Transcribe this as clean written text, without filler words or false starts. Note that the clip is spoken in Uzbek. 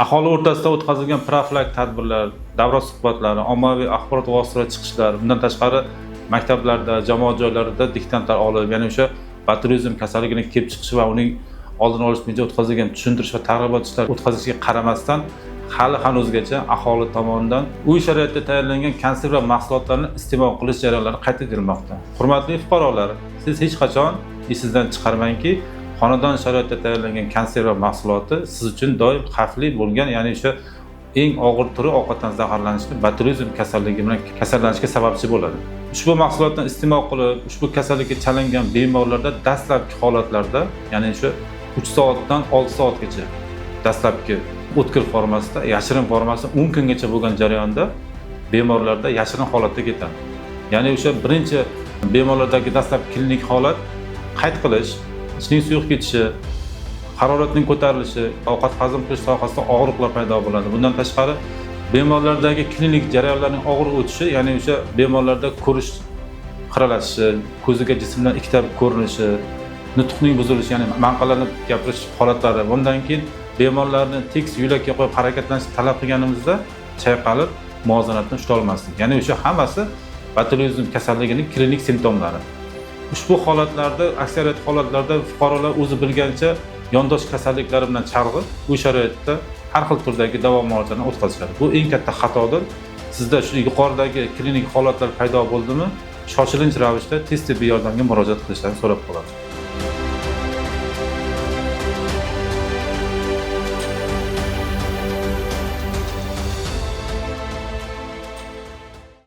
Aholi o'rtasida o'tkazilgan profilaktik tadbirlar, davra suhbatlari, ommaviy axborot vositalari chiqishlari, bundan tashqari maktablarda, jamoat joylarida diktantlar olib, ya'ni o'sha botulizm kasalligining kelib chiqishi va uning oldini olish bo'yicha o'tkazilgan tushuntirish va targ'ibot ishlari o'tkazishga qaramasdan hanuzgacha aholi tomonidan uy sharoitida tayyorlangan konserva mahsulotlarni iste'mol qilish jarayonlari qayd etilmoqda. Hurmatli fuqarolar, siz hech qachon esingizdan chiqarmangki, xonadon sharoitida tayyorlangan konserva mahsuloti siz uchun doim xavfli bo'lgan, ya'ni o'sha eng og'ir turi ovqatdan zaharlanishni, botulizm kasalligi bilan kasallanishga sababchi bo'ladi. Ushbu mahsulotni iste'mol qilib, ushbu kasallikka chalingan bemorlarda dastlabki holatlarda, ya'ni o'sha 3 soatdan 6 soatgacha dastlabki o'tkir formasida, yashirin formasida 10 kungacha bo'lgan jarayonda bemorlarda yashirin holatda ketadi. Ya'ni o'sha birinchi bemorlardagi dastlabki klinik holat qayd qilish, ichning suyuq ketishi, haroratning ko'tarilishi, ovqat hazm qilish sohasida og'riqlar paydo bo'ladi. Bundan tashqari bemorlardagi klinik jarayonlarning og'ir o'tishi, ya'ni o'sha bemorlarda ko'rish xiralashishi, ko'ziga jismdan ikkita ko'rinishi, nutqning buzilishi, ya'ni manqalanib gapirish holatlari. Bundan keyin bemorlarni tekis yo'lakka qo'yib harakatlanishni talab qilganimizda chayqalib muvozanatni ushlay olmaslik. Ya'ni o'sha hammasi botulizm kasalligining klinik simptomlari. Ushbu holatlarda, aksariyat holatlarda fuqarolar o'zi bilgancha yondosh kasalliklari bilan chalg'ib, uy sharoitida har xil turdagi davo muolajalarni o'tkazishadi. Bu eng katta xatodir. Sizda shu yuqoridagi klinik holatlar paydo bo'ldimi, shoshilinch ravishda tez tibbiy yordamga murojaat qilishlarini so'rab qolamiz.